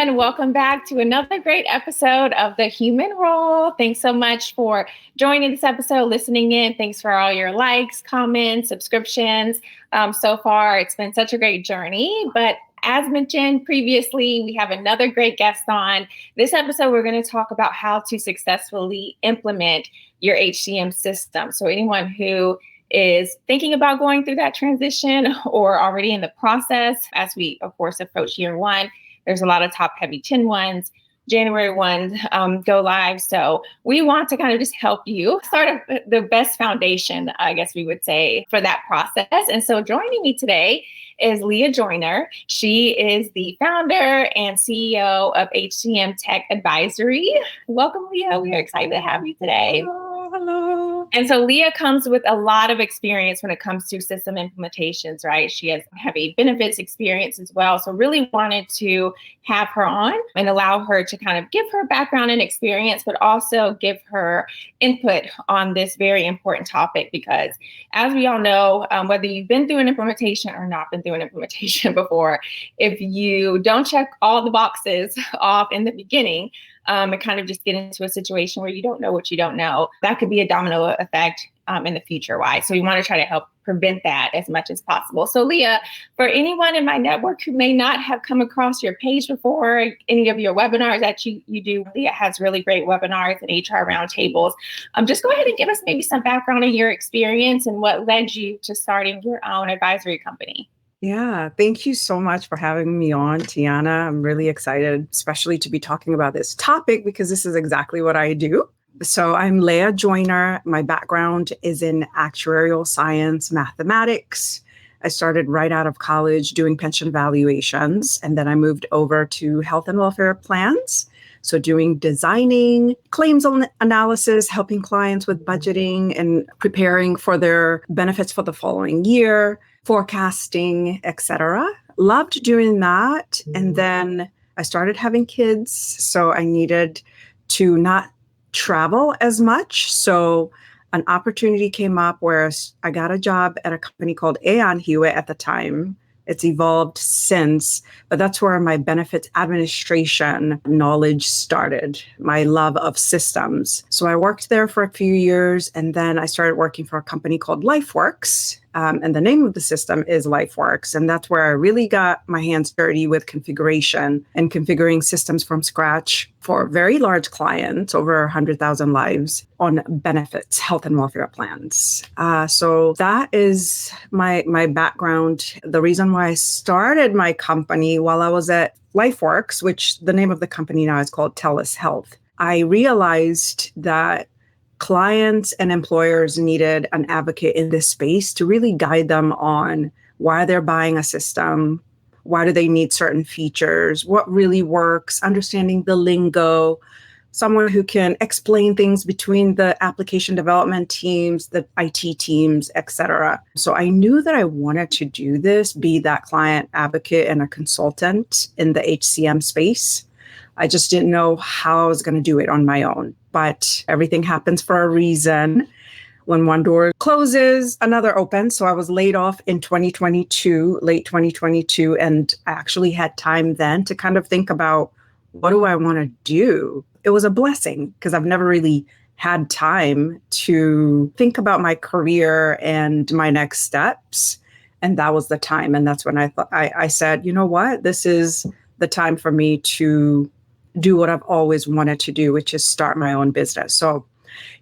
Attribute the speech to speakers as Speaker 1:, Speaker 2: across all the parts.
Speaker 1: everyone. Welcome back to another great episode of The Human Role. Thanks so much for joining this episode, listening in. Thanks for all your likes, comments, subscriptions. So far, it's been such a great journey. But as mentioned previously, we have another great guest on. This episode, we're going to talk about how to successfully implement your HCM system. So anyone who is thinking about going through that transition or already in the process, as we, of course, approach year one, there's a lot of top heavy 10 ones, January 1 go live. So we want to kind of just help you start the best foundation, I guess we would say, for that process. And so joining me today is Leah Joyner. She is the founder and CEO of HCM Tech Advisory. Welcome, Leah. We are excited to have you today.
Speaker 2: Hello.
Speaker 1: And so Leah comes with a lot of experience when it comes to system implementations, right? She has heavy benefits experience as well. So really wanted to have her on and allow her to kind of give her background and experience, but also give her input on this very important topic, because as we all know, whether you've been through an implementation or not been through an implementation before, if you don't check all the boxes off in the beginning, and kind of just get into a situation where you don't know what you don't know, that could be a domino effect in the future. Why? So we want to try to help prevent that as much as possible. So Leah, for anyone in my network who may not have come across your page before, any of your webinars that you do, Leah has really great webinars and HR roundtables. Just go ahead and give us maybe some background on your experience and what led you to starting your own advisory company.
Speaker 2: Yeah, thank you so much for having me on, Tiana. I'm really excited, especially to be talking about this topic, because this is exactly what I do. So I'm Leah Joyner. My background is in actuarial science, mathematics. I started right out of college doing pension valuations, and then I moved over to health and welfare plans. So doing designing, claims analysis, helping clients with budgeting and preparing for their benefits for the following year, forecasting, etc. Loved doing that. And then I started having kids, so I needed to not travel as much. So an opportunity came up where I got a job at a company called Aon Hewitt at the time. It's evolved since, but that's where my benefits administration knowledge started, my love of systems. So I worked there for a few years, and then I started working for a company called LifeWorks. And the name of the system is LifeWorks. And that's where I really got my hands dirty with configuration and configuring systems from scratch for very large clients, over 100,000 lives, on benefits, health and welfare plans. So that is my background. The reason why I started my company while I was at LifeWorks, which the name of the company now is called TELUS Health, I realized that clients and employers needed an advocate in this space to really guide them on why they're buying a system, why do they need certain features, what really works, understanding the lingo, someone who can explain things between the application development teams, the IT teams, etc. So I knew that I wanted to do this, be that client advocate and a consultant in the HCM space. I just didn't know how I was going to do it on my own. But everything happens for a reason. When one door closes, another opens. So I was laid off in 2022, late 2022. And I actually had time then to kind of think about, what do I want to do? It was a blessing, because I've never really had time to think about my career and my next steps. And that was the time. And that's when I said, you know what, this is the time for me to do what I've always wanted to do, which is start my own business. So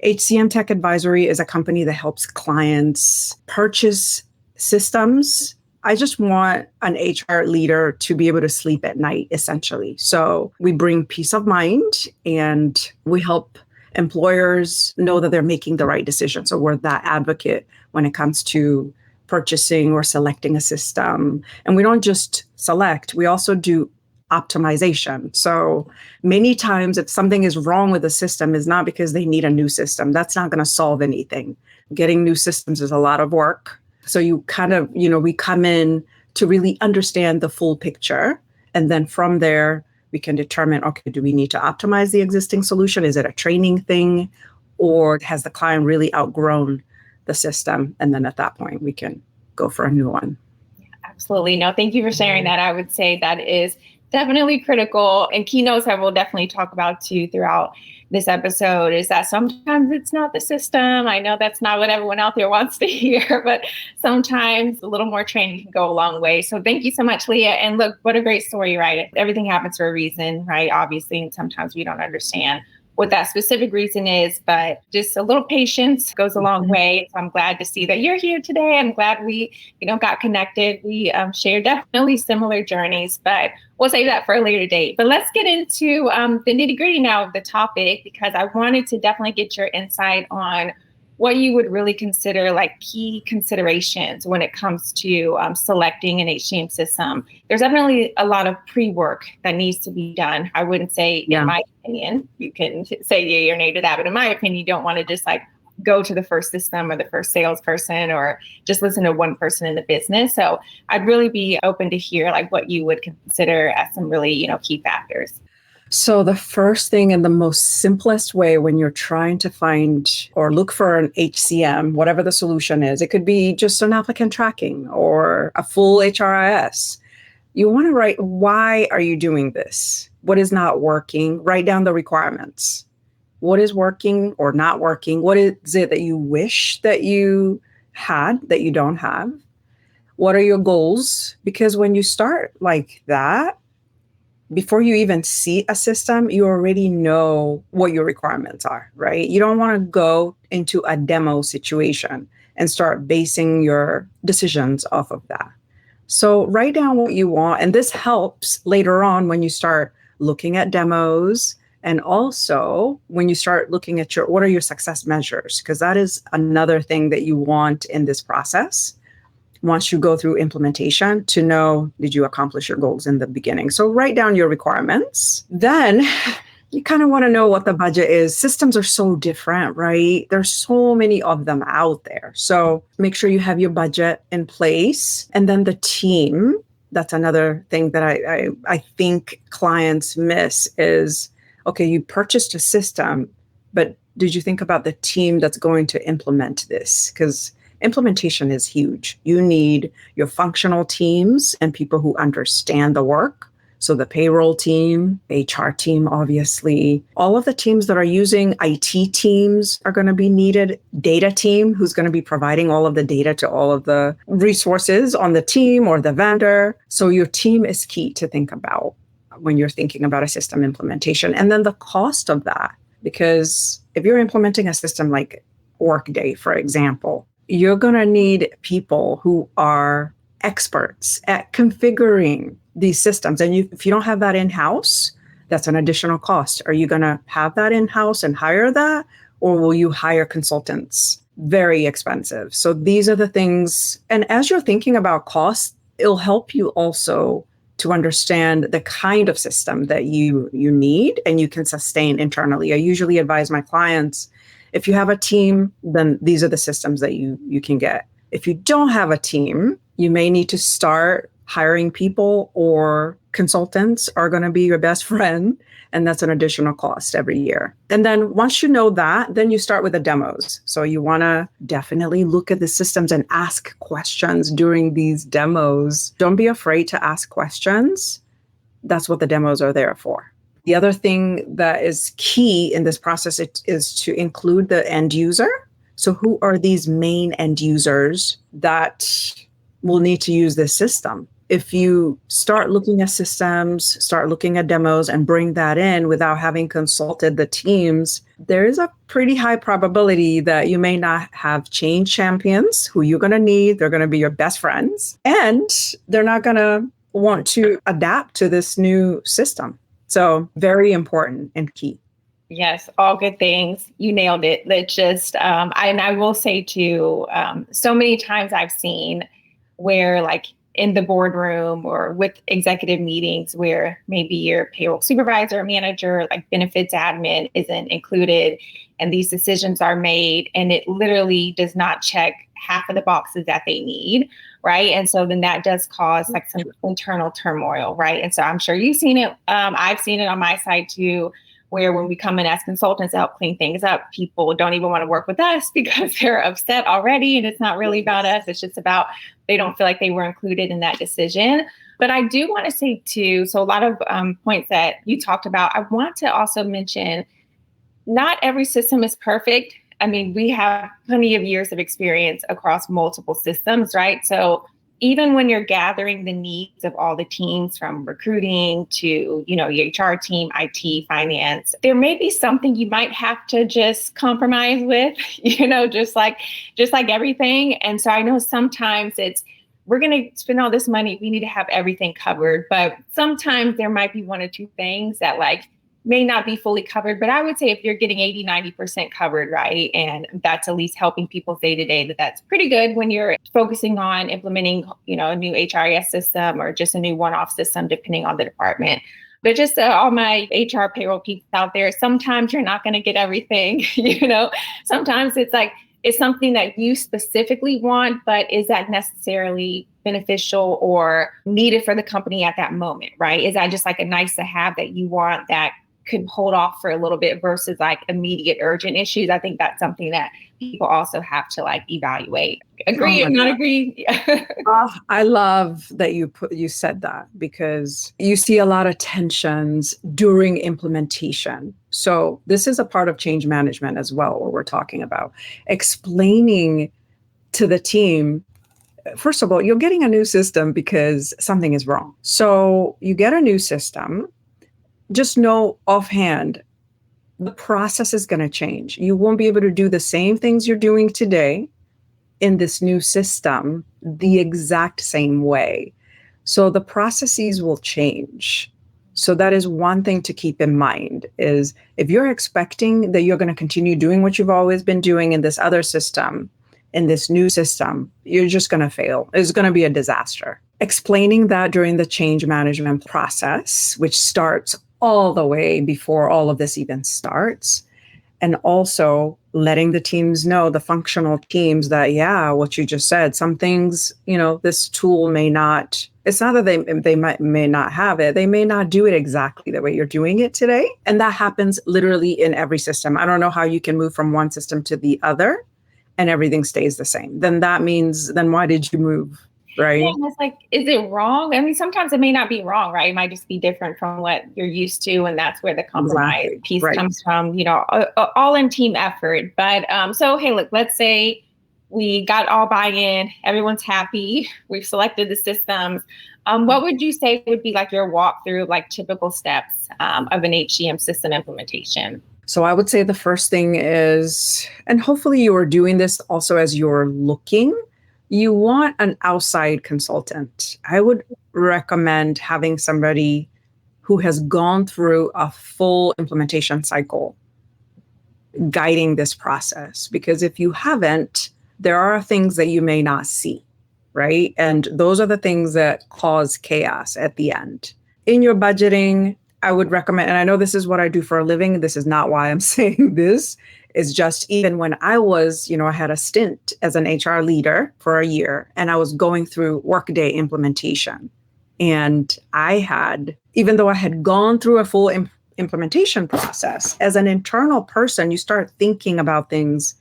Speaker 2: HCM Tech Advisory is a company that helps clients purchase systems. I just want an HR leader to be able to sleep at night, essentially. So we bring peace of mind, and we help employers know that they're making the right decision. So we're that advocate when it comes to purchasing or selecting a system. And we don't just select, we also do optimization. So many times if something is wrong with a system, is not because they need a new system. That's not going to solve anything. Getting new systems is a lot of work. So you kind of, we come in to really understand the full picture. And then from there, we can determine, okay, do we need to optimize the existing solution? Is it a training thing? Or has the client really outgrown the system? And then at that point, we can go for a new one.
Speaker 1: Absolutely. No, thank you for sharing that. I would say that is definitely critical. And keynotes I will definitely talk about too throughout this episode is that sometimes it's not the system. I know that's not what everyone out there wants to hear, but sometimes a little more training can go a long way. So thank you so much, Leah. And look, what a great story, right? Everything happens for a reason, right? Obviously, and sometimes we don't understand what that specific reason is, but just a little patience goes a long way. So I'm glad to see that you're here today. I'm glad we, got connected. We share definitely similar journeys, but we'll save that for a later date. But let's get into the nitty gritty now of the topic, because I wanted to definitely get your insight on what you would really consider like key considerations when it comes to selecting an HCM system. There's definitely a lot of pre-work that needs to be done. I wouldn't say, in my opinion, you can say yay or nay to that, but in my opinion, you don't want to just like go to the first system or the first salesperson or just listen to one person in the business. So I'd really be open to hear like what you would consider as some really, key factors.
Speaker 2: So the first thing and the most simplest way when you're trying to find or look for an HCM, whatever the solution is, it could be just an applicant tracking or a full HRIS. You want to write, why are you doing this? What is not working? Write down the requirements. What is working or not working? What is it that you wish that you had that you don't have? What are your goals? Because when you start like that, before you even see a system, you already know what your requirements are, right? You don't want to go into a demo situation and start basing your decisions off of that. So write down what you want. And this helps later on when you start looking at demos. And also when you start looking at what are your success measures? Because that is another thing that you want in this process. Once you go through implementation to know, did you accomplish your goals in the beginning? So write down your requirements. Then you kind of want to know what the budget is. Systems are so different, right? There's so many of them out there. So make sure you have your budget in place. And then the team, that's another thing that I think clients miss is, okay, you purchased a system, but did you think about the team that's going to implement this? Because implementation is huge. You need your functional teams and people who understand the work. So the payroll team, HR team, obviously, all of the teams that are using IT teams are going to be needed. Data team, who's going to be providing all of the data to all of the resources on the team or the vendor. So your team is key to think about when you're thinking about a system implementation. And then the cost of that, because if you're implementing a system like Workday, for example, you're going to need people who are experts at configuring these systems. And if you don't have that in-house, that's an additional cost. Are you going to have that in-house and hire that? Or will you hire consultants? Very expensive. So these are the things. And as you're thinking about costs, it'll help you also to understand the kind of system that you need and you can sustain internally. I usually advise my clients, if you have a team, then these are the systems that you can get. If you don't have a team, you may need to start hiring people, or consultants are going to be your best friend. And that's an additional cost every year. And then once you know that, then you start with the demos. So you want to definitely look at the systems and ask questions during these demos. Don't be afraid to ask questions. That's what the demos are there for. The other thing that is key in this process is to include the end user. So who are these main end users that will need to use this system? If you start looking at systems, start looking at demos and bring that in without having consulted the teams, there is a pretty high probability that you may not have change champions who you're going to need. They're going to be your best friends, and they're not going to want to adapt to this new system. So very important and key.
Speaker 1: Yes, all good things. You nailed it. Let's just, and I will say too, so many times I've seen where like in the boardroom or with executive meetings where maybe your payroll supervisor, manager, like benefits admin isn't included, and these decisions are made and it literally does not check half of the boxes that they need, right? And so then that does cause like some internal turmoil, right? And so I'm sure you've seen it. I've seen it on my side too, where when we come in as consultants to help clean things up, people don't even want to work with us because they're upset already. And it's not really about us. It's just about they don't feel like they were included in that decision. But I do want to say too, so a lot of points that you talked about, I want to also mention not every system is perfect. I mean, we have plenty of years of experience across multiple systems, right? So even when you're gathering the needs of all the teams from recruiting to, your HR team, IT, finance, there may be something you might have to just compromise with, just like everything. And so I know sometimes we're going to spend all this money. We need to have everything covered. But sometimes there might be one or two things that may not be fully covered. But I would say if you're getting 80, 90% covered, right, and that's at least helping people day to day, that's pretty good when you're focusing on implementing, a new HRIS system or just a new one-off system, depending on the department. But just all my HR payroll people out there, sometimes you're not going to get everything, Sometimes it's something that you specifically want, but is that necessarily beneficial or needed for the company at that moment, right? Is that just a nice to have that you want that could hold off for a little bit versus immediate urgent issues? I think that's something that people also have to evaluate. Agree or not agree?
Speaker 2: I love that you said that, because you see a lot of tensions during implementation. So this is a part of change management as well, what we're talking about. Explaining to the team, first of all, you're getting a new system because something is wrong. So you get a new system. Just know offhand, the process is going to change. You won't be able to do the same things you're doing today in this new system the exact same way. So the processes will change. So that is one thing to keep in mind, is if you're expecting that you're going to continue doing what you've always been doing in this other system, in this new system, you're just going to fail. It's going to be a disaster. Explaining that during the change management process, which starts all the way before all of this even starts. And also letting the teams know, the functional teams, that, what you just said, some things, this tool may not, it's not that they may not have it. They may not do it exactly the way you're doing it today. And that happens literally in every system. I don't know how you can move from one system to the other and everything stays the same. Then that means, then why did you move? Right.
Speaker 1: Yeah, it's is it wrong? I mean, sometimes it may not be wrong, right? It might just be different from what you're used to. And that's where the compromise piece comes from, all in team effort. But so, hey, look, let's say we got all buy-in, everyone's happy, we've selected the systems. What would you say would be your walkthrough, typical steps of an HCM system implementation?
Speaker 2: So I would say the first thing is, and hopefully you are doing this also as you're looking, you want an outside consultant. I would recommend having somebody who has gone through a full implementation cycle guiding this process. Because if you haven't, there are things that you may not see, right? And those are the things that cause chaos at the end. In your budgeting, I would recommend, and I know this is what I do for a living, this is not why I'm saying this, is just even when I was, I had a stint as an HR leader for a year, and I was going through Workday implementation. And I had, even though I had gone through a full implementation process, as an internal person, you start thinking about things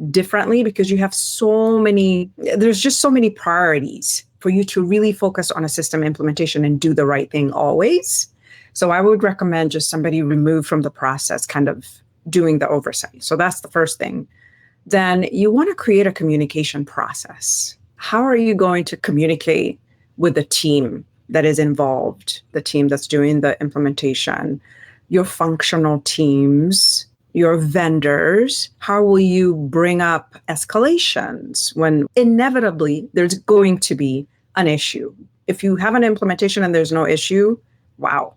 Speaker 2: differently because you have there's just so many priorities for you to really focus on a system implementation and do the right thing always. So I would recommend just somebody removed from the process, kind of doing the oversight. So that's the first thing. Then you want to create a communication process. How are you going to communicate with the team that is involved, the team that's doing the implementation, your functional teams, your vendors? How will you bring up escalations when inevitably there's going to be an issue? If you have an implementation and there's no issue, wow,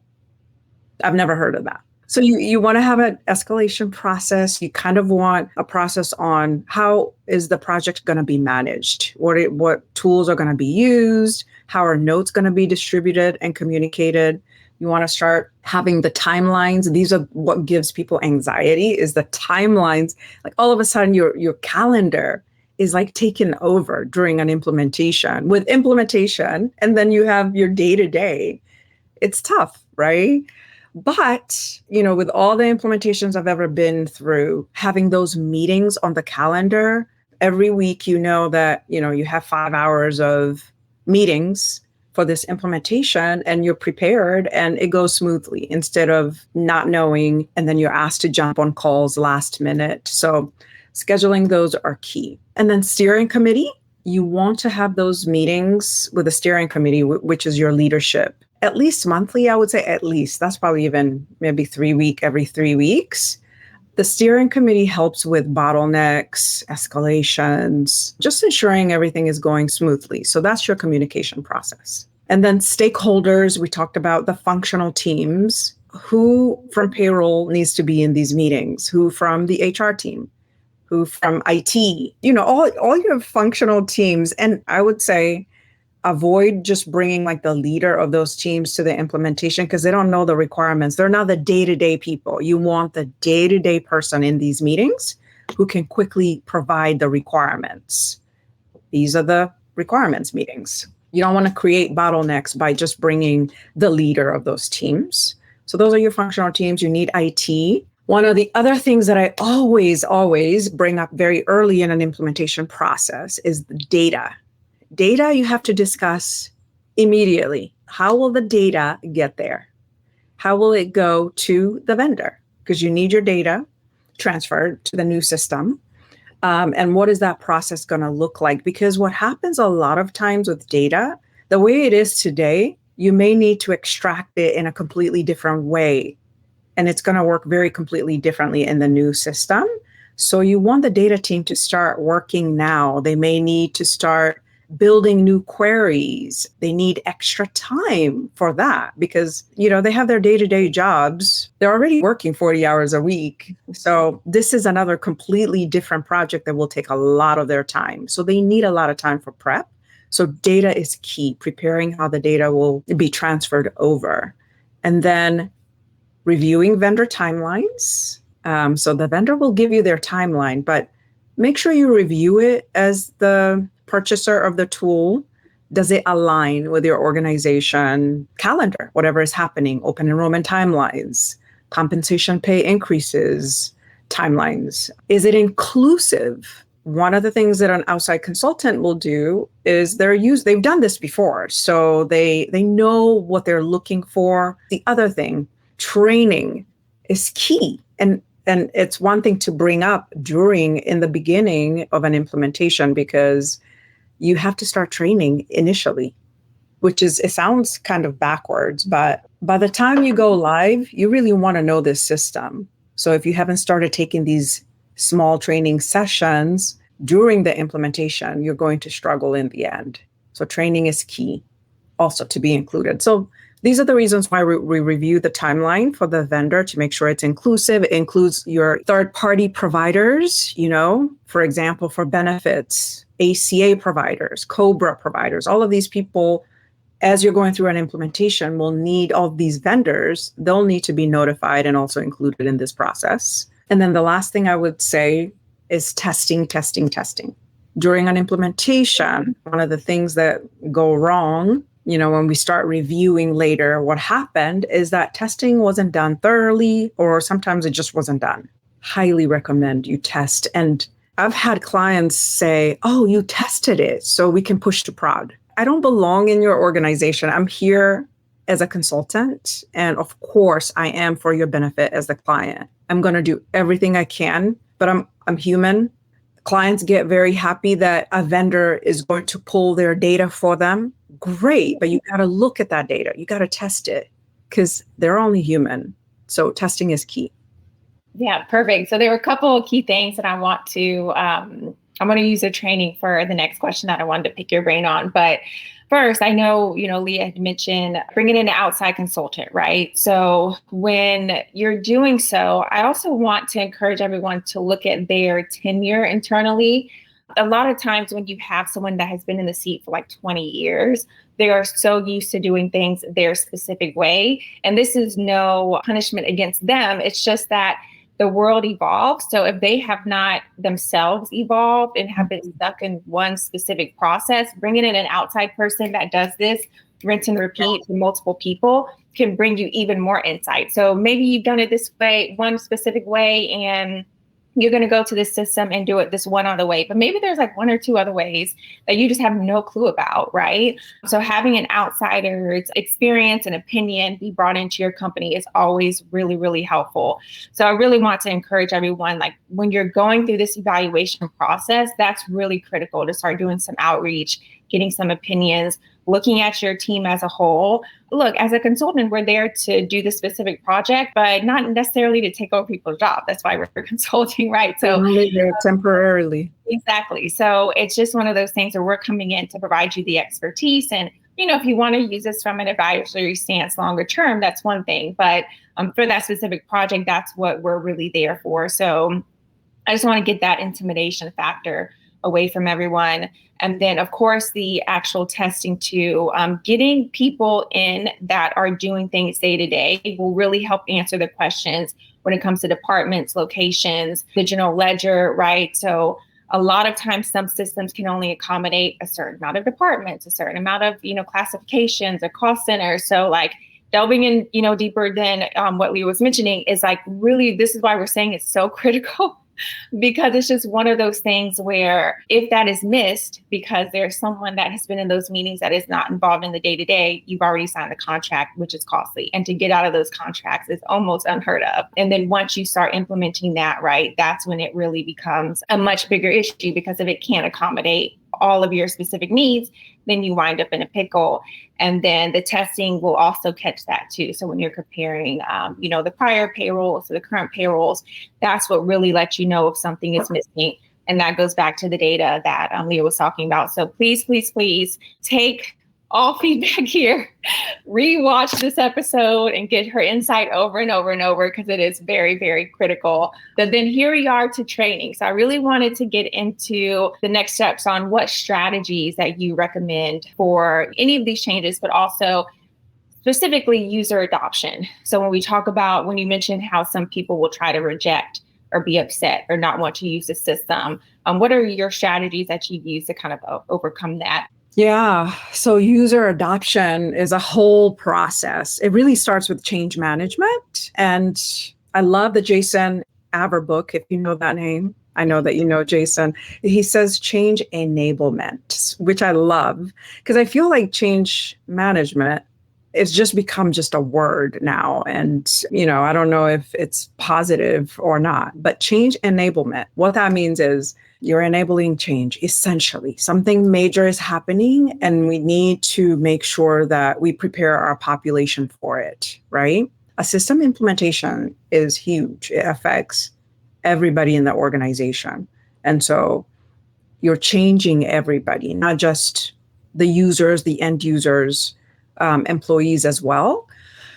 Speaker 2: I've never heard of that. So you want to have an escalation process. You kind of want a process on how is the project going to be managed? What tools are going to be used? How are notes going to be distributed and communicated? You want to start having the timelines. These are what gives people anxiety, is the timelines. All of a sudden your calendar is taken over during an implementation. With implementation, and then you have your day-to-day. It's tough, right? But, with all the implementations I've ever been through, having those meetings on the calendar every week, that, you have 5 hours of meetings for this implementation and you're prepared and it goes smoothly instead of not knowing and then you're asked to jump on calls last minute. So scheduling those are key. And then steering committee, you want to have those meetings with the steering committee, which is your leadership, at least monthly. I would say at least. That's probably even maybe every 3 weeks. The steering committee helps with bottlenecks, escalations, just ensuring everything is going smoothly. So that's your communication process. And then stakeholders, we talked about the functional teams. Who from payroll needs to be in these meetings? Who from the HR team? Who from IT? All your functional teams. And I would say avoid just bringing like the leader of those teams to the implementation because they don't know the requirements. They're not the day-to-day people. You want the day-to-day person in these meetings who can quickly provide the requirements. These are the requirements meetings. You don't want to create bottlenecks by just bringing the leader of those teams. So those are your functional teams. You need IT. One of the other things that I always bring up very early in an implementation process is the data. Data you have to discuss immediately. How will the data get there? How will it go to the vendor? Because you need your data transferred to the new system. And what is that process going to look like? Because what happens a lot of times with data, the way it is today, you may need to extract it in a completely different way. And it's going to work very completely differently in the new system. So you want the data team to start working now. They may need to start building new queries. They need extra time for that because, they have their day-to-day jobs. They're already working 40 hours a week. So this is another completely different project that will take a lot of their time. So they need a lot of time for prep. So data is key, preparing how the data will be transferred over. And then reviewing vendor timelines. So the vendor will give you their timeline, but make sure you review it as the purchaser of the tool. Does it align with your organization calendar, whatever is happening, open enrollment timelines, compensation pay increases, timelines? Is it inclusive? One of the things that an outside consultant will do is they've done this before. So they know what they're looking for. The other thing, training is key. And it's one thing to bring up in the beginning of an implementation because you have to start training initially, it sounds kind of backwards, but by the time you go live, you really want to know this system. So if you haven't started taking these small training sessions during the implementation, you're going to struggle in the end. So training is key also to be included. So these are the reasons why we review the timeline for the vendor to make sure it's inclusive. It includes your third-party providers, for example, for benefits, ACA providers, COBRA providers, all of these people, as you're going through an implementation, will need all these vendors. They'll need to be notified and also included in this process. And then the last thing I would say is testing. During an implementation, one of the things that go wrong, when we start reviewing later what happened is that testing wasn't done thoroughly, or sometimes it just wasn't done. Highly recommend you test. And I've had clients say, oh, you tested it, so we can push to prod. I don't belong in your organization. I'm here as a consultant. And of course, I am for your benefit as the client. I'm going to do everything I can, but I'm human. Clients get very happy that a vendor is going to pull their data for them. Great, but you got to look at that data. You got to test it because they're only human. So testing is key.
Speaker 1: Yeah, perfect. So there were a couple of key things that I want to, I'm going to use a training for the next question that I wanted to pick your brain on. But first, I know, Leah had mentioned bringing in an outside consultant, right? So when you're doing so, I also want to encourage everyone to look at their tenure internally. A lot of times when you have someone that has been in the seat for like 20 years, they are so used to doing things their specific way. And this is no punishment against them. It's just that the world evolves. So if they have not themselves evolved and have been stuck in one specific process, bringing in an outside person that does this, rinse and repeat to multiple people, can bring you even more insight. So maybe you've done it this way, one specific way, and you're going to go to this system and do it this one other way, but maybe there's like one or two other ways that you just have no clue about, right? So having an outsider's experience and opinion be brought into your company is always really, really helpful. So I really want to encourage everyone, like when you're going through this evaluation process, that's really critical to start doing some outreach, getting some opinions, looking at your team as a whole. Look, as a consultant, we're there to do the specific project, but not necessarily to take over people's jobs. That's why we're consulting, right? So
Speaker 2: only there temporarily.
Speaker 1: Exactly. So it's just one of those things where we're coming in to provide you the expertise. And, if you want to use this from an advisory stance longer term, that's one thing. But for that specific project, that's what we're really there for. So I just want to get that intimidation factor away from everyone. And then, of course, the actual testing too, getting people in that are doing things day to day will really help answer the questions when it comes to departments, locations, the general ledger, right? So a lot of times some systems can only accommodate a certain amount of departments, a certain amount of, classifications or cost centers. So like delving in, deeper than what Leah was mentioning is like really, this is why we're saying it's so critical. Because it's just one of those things where if that is missed because there's someone that has been in those meetings that is not involved in the day-to-day, you've already signed the contract, which is costly. And to get out of those contracts is almost unheard of. And then once you start implementing that, right, that's when it really becomes a much bigger issue, because if it can't accommodate all of your specific needs, then you wind up in a pickle. And then the testing will also catch that too. So when you're comparing, the prior payrolls to the current payrolls, that's what really lets you know if something is missing. And that goes back to the data that Leah was talking about. So please, please, please take all feedback here, rewatch this episode and get her insight over and over and over, because it is very, very critical. But then here we are to training. So I really wanted to get into the next steps on what strategies that you recommend for any of these changes, but also specifically user adoption. So when you mentioned how some people will try to reject or be upset or not want to use the system, what are your strategies that you use to kind of overcome that?
Speaker 2: Yeah. So user adoption is a whole process. It really starts with change management. And I love the Jason Aver book, if you know that name. I know that you know Jason. He says change enablement, which I love, because I feel like change management it's just become just a word now. And, I don't know if it's positive or not, but change enablement, what that means is you're enabling change. Essentially, something major is happening and we need to make sure that we prepare our population for it, right? A system implementation is huge. It affects everybody in the organization. And so you're changing everybody, not just the users, the end users, employees as well.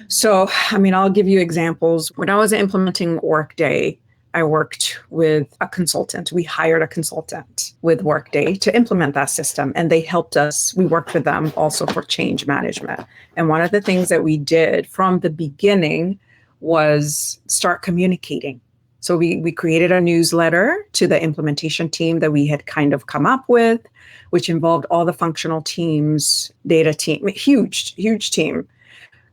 Speaker 2: So, I'll give you examples. When I was implementing Workday, I worked with a consultant. We hired a consultant with Workday to implement that system, and they helped us. We worked with them also for change management. And one of the things that we did from the beginning was start communicating. So we created a newsletter to the implementation team that we had kind of come up with, which involved all the functional teams, data team, huge team.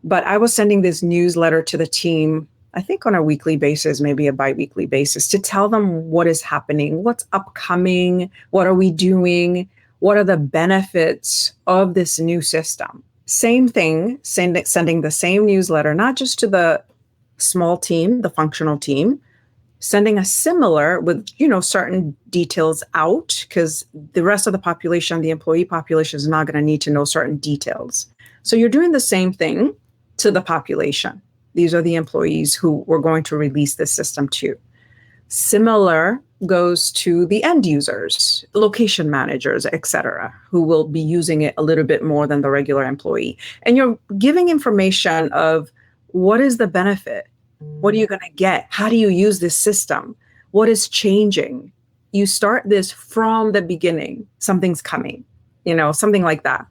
Speaker 2: But I was sending this newsletter to the team, I think on a weekly basis, maybe a bi-weekly basis, to tell them what is happening, what's upcoming, what are we doing, what are the benefits of this new system. Same thing, sending the same newsletter, not just to the small team, the functional team, sending a similar with, certain details out, because the rest of the population, the employee population, is not going to need to know certain details. So you're doing the same thing to the population. These are the employees who we're going to release this system to. Similar goes to the end users, location managers, et cetera, who will be using it a little bit more than the regular employee. And you're giving information of what is the benefit? What are you going to get? How do you use this system? What is changing? You start this from the beginning. Something's coming, something like that.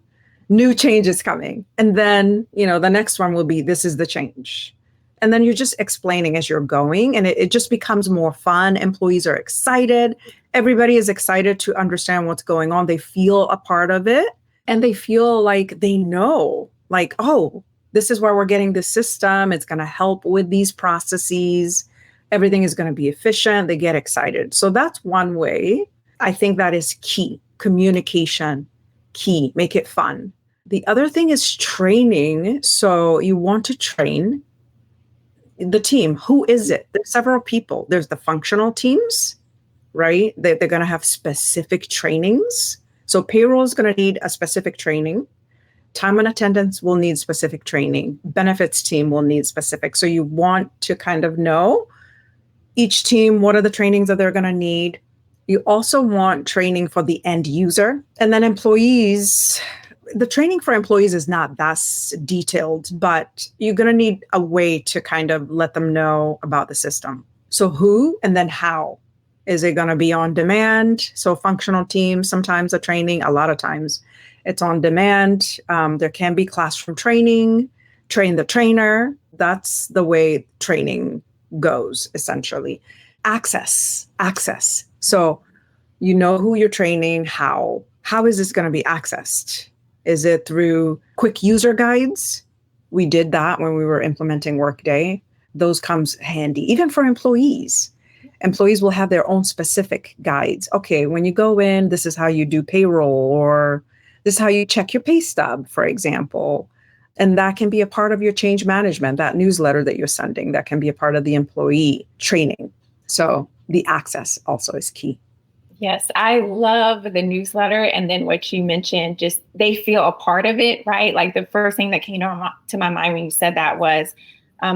Speaker 2: New change is coming. And then, the next one will be, this is the change. And then you're just explaining as you're going, and it just becomes more fun. Employees are excited. Everybody is excited to understand what's going on. They feel a part of it, and they feel like they know, like, oh, this is where we're getting this system. It's going to help with these processes. Everything is going to be efficient. They get excited. So that's one way. I think that is key. Communication, key. Make it fun. The other thing is training. So you want to train the team. Who is it? There's several people. There's the functional teams, right? They're going to have specific trainings. So payroll is going to need a specific training. Time and attendance will need specific training. Benefits team will need specific. So you want to kind of know each team, what are the trainings that they're going to need. You also want training for the end user. And then employees, the training for employees is not that detailed, but you're going to need a way to kind of let them know about the system. So who and then how. Is it going to be on demand? So functional teams, sometimes the training, a lot of times it's on demand. There can be classroom training, train the trainer. That's the way training goes, essentially. Access. So you know who you're training, how. How is this going to be accessed? Is it through quick user guides? We did that when we were implementing Workday. Those comes handy, even for employees. Employees will have their own specific guides. Okay, when you go in, this is how you do payroll, or this is how you check your pay stub, for example. And that can be a part of your change management, that newsletter that you're sending, that can be a part of the employee training. So the access also is key.
Speaker 1: Yes, I love the newsletter. And then what you mentioned, just they feel a part of it, right? Like the first thing that came to my mind when you said that was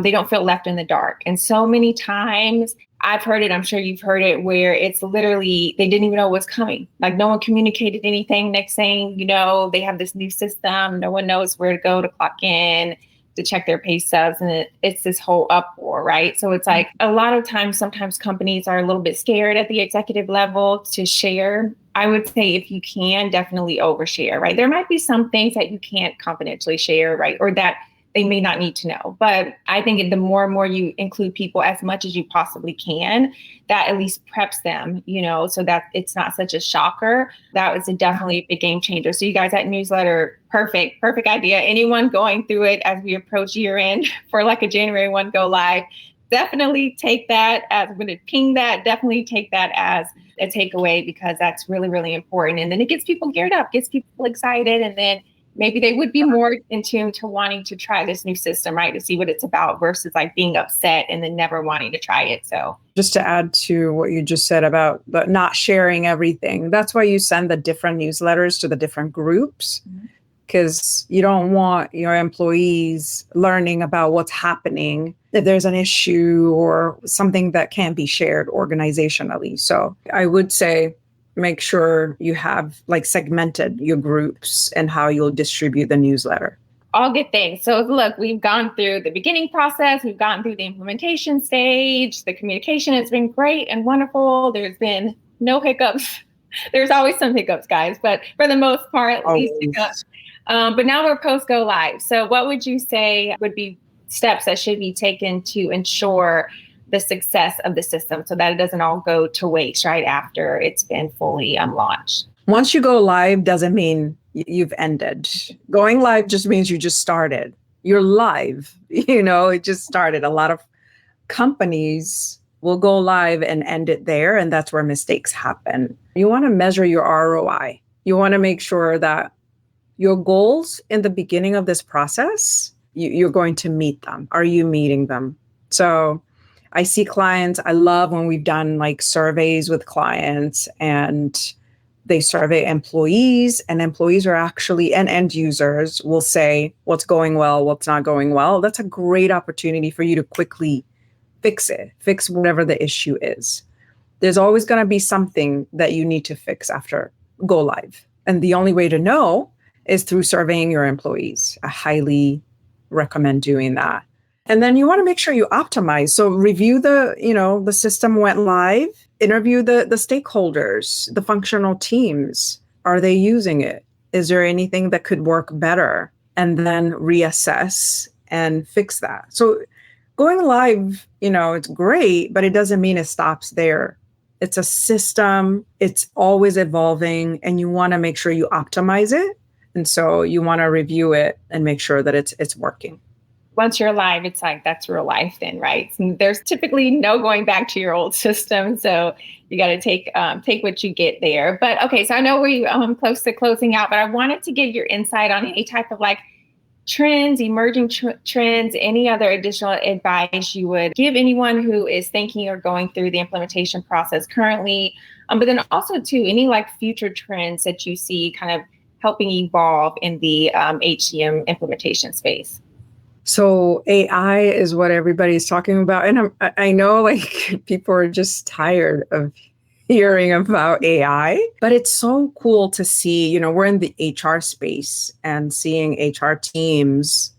Speaker 1: they don't feel left in the dark. And so many times I've heard it, I'm sure you've heard it, where it's literally, they didn't even know what's coming. Like no one communicated anything. Next thing, they have this new system. No one knows where to go to clock in, to check their pay stubs. And it's this whole uproar, right? So it's like a lot of times, sometimes companies are a little bit scared at the executive level to share. I would say if you can, definitely overshare, right? There might be some things that you can't confidentially share, right? Or that they may not need to know. But I think the more and more you include people as much as you possibly can, that at least preps them, so that it's not such a shocker. That was definitely a big game changer. So you guys, that newsletter, perfect idea. Anyone going through it as we approach year end for like a January 1 go live, definitely take that as, I'm going to ping that, definitely take that as a takeaway, because that's really, really important. And then it gets people geared up, gets people excited, and then maybe they would be more in tune to wanting to try this new system, right? To see what it's about versus like being upset and then never wanting to try it. So
Speaker 2: just to add to what you just said about the not sharing everything, that's why you send the different newsletters to the different groups, because you don't want your employees learning about what's happening if there's an issue or something that can't be shared organizationally. So I would say, make sure you have like segmented your groups and how you'll distribute the newsletter.
Speaker 1: All good things. So look, we've gone through the beginning process. We've gone through the implementation stage. The communication has been great and wonderful. There's been no hiccups. There's always some hiccups, guys, but for the most part, at least hiccups. But now we're post go live. So what would you say would be steps that should be taken to ensure the success of the system so that it doesn't all go to waste right after it's been fully launched?
Speaker 2: Once you go live doesn't mean you've ended. Going live just means you just started. You're live, it just started. A lot of companies will go live and end it there, and that's where mistakes happen. You want to measure your ROI. You want to make sure that your goals in the beginning of this process, you're going to meet them. Are you meeting them? So I see clients, I love when we've done like surveys with clients and they survey employees, and employees are actually, and end users will say what's going well, what's not going well. That's a great opportunity for you to quickly fix whatever the issue is. There's always going to be something that you need to fix after go live. And the only way to know is through surveying your employees. I highly recommend doing that. And then you want to make sure you optimize. So review the system went live, interview the stakeholders, the functional teams. Are they using it? Is there anything that could work better? And then reassess and fix that. So going live, it's great, but it doesn't mean it stops there. It's a system. It's always evolving, and you want to make sure you optimize it. And so you want to review it and make sure that it's working.
Speaker 1: once you're live, it's like, that's real life then, right? And there's typically no going back to your old system. So you got to take what you get there. But okay, so I know we're close to closing out, but I wanted to get your insight on any type of like trends, emerging trends, any other additional advice you would give anyone who is thinking or going through the implementation process currently. But then also too, any like future trends that you see kind of helping evolve in the HCM implementation space.
Speaker 2: So AI is what everybody's talking about. And I know like people are just tired of hearing about AI, but it's so cool to see, we're in the HR space and seeing HR teams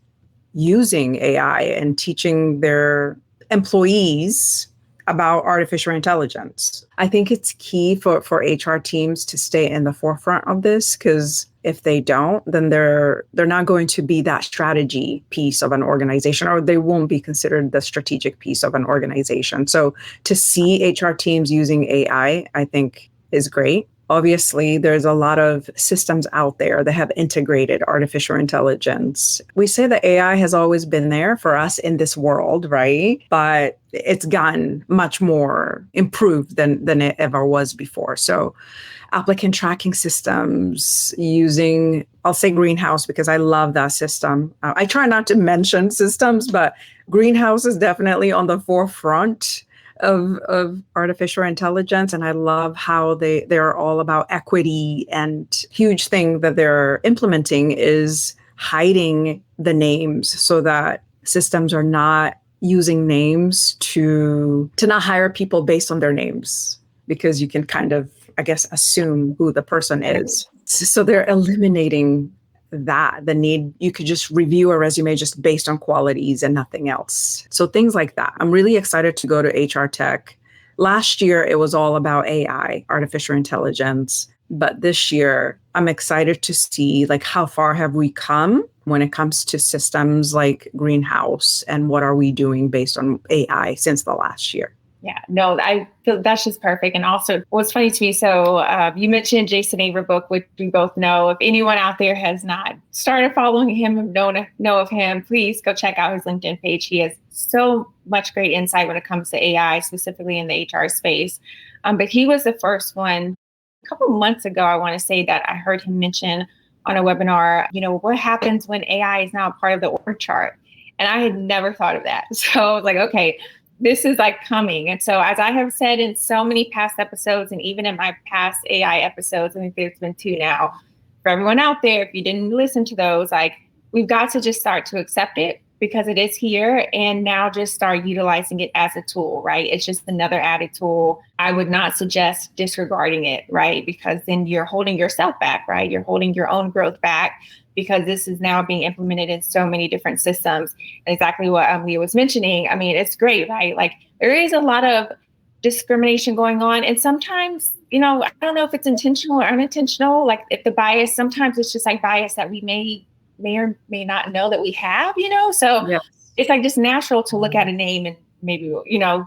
Speaker 2: using AI and teaching their employees about artificial intelligence. I think it's key for HR teams to stay in the forefront of this, because if they don't, then they're not going to be that strategy piece of an organization, or they won't be considered the strategic piece of an organization. So to see HR teams using AI, I think is great. Obviously, there's a lot of systems out there that have integrated artificial intelligence. We say that AI has always been there for us in this world, right? But it's gotten much more improved than it ever was before. So applicant tracking systems using, I'll say Greenhouse because I love that system. I try not to mention systems, but Greenhouse is definitely on the forefront of artificial intelligence. And I love how they're all about equity, and huge thing that they're implementing is hiding the names so that systems are not using names to not hire people based on their names, because you can kind of, I guess, assume who the person is. So they're eliminating the need. You could just review a resume just based on qualities and nothing else. So things like that. I'm really excited to go to HR Tech. Last year, it was all about AI, artificial intelligence. But this year, I'm excited to see like how far have we come when it comes to systems like Greenhouse, and what are we doing based on AI since the last year.
Speaker 1: Yeah, no, I feel that's just perfect. And also what's funny to me, so you mentioned Jason Averbook, which we both know. If anyone out there has not started following him, know of him, please go check out his LinkedIn page. He has so much great insight when it comes to AI, specifically in the HR space. But he was the first one a couple of months ago, I want to say, that I heard him mention on a webinar, what happens when AI is now a part of the org chart? And I had never thought of that. So I was like, okay, this is like coming. And so as I have said in so many past episodes, and even in my past AI episodes, I think there's been 2 now, for everyone out there, if you didn't listen to those, like we've got to just start to accept it because it is here, and now just start utilizing it as a tool, right? It's just another added tool. I would not suggest disregarding it, right? Because then you're holding yourself back, right? You're holding your own growth back, because this is now being implemented in so many different systems. And exactly what Leah was mentioning, I mean, it's great, right? Like there is a lot of discrimination going on. And sometimes, I don't know if it's intentional or unintentional, like if the bias, sometimes it's just like bias that we may or may not know that we have, So yeah. It's like just natural to look at a name and maybe,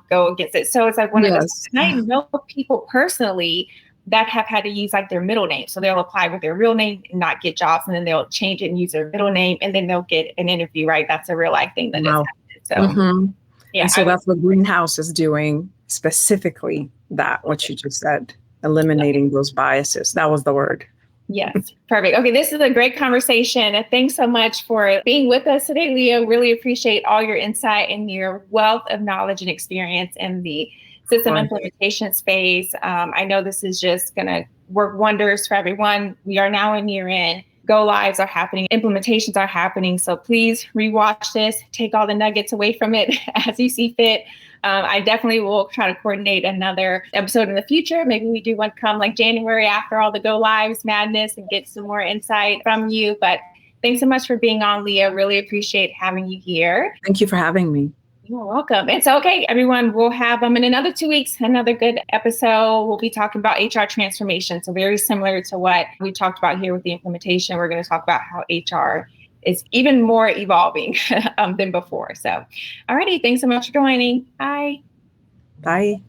Speaker 1: go against it. So it's like one of those, and I know people personally that have had to use like their middle name. So they'll apply with their real name and not get jobs. And then they'll change it and use their middle name, and then they'll get an interview, right? That's a real life thing that has happened. So, yeah.
Speaker 2: And so that's what Greenhouse is doing, specifically what you just said, eliminating those biases. That was the word.
Speaker 1: Yes. Perfect. Okay. This is a great conversation. Thanks so much for being with us today, Leah. Really appreciate all your insight and your wealth of knowledge and experience in the system implementation space. I know this is just going to work wonders for everyone. We are now in year end. Go lives are happening. Implementations are happening. So please rewatch this. Take all the nuggets away from it as you see fit. I definitely will try to coordinate another episode in the future. Maybe we do one come like January after all the go lives madness and get some more insight from you. But thanks so much for being on, Leah. Really appreciate having you here.
Speaker 2: Thank you for having me.
Speaker 1: You're welcome. And so, okay, everyone, we'll have in another 2 weeks, another good episode. We'll be talking about HR transformation. So very similar to what we talked about here with the implementation. We're going to talk about how HR is even more evolving than before. So, alrighty, thanks so much for joining. Bye.
Speaker 2: Bye.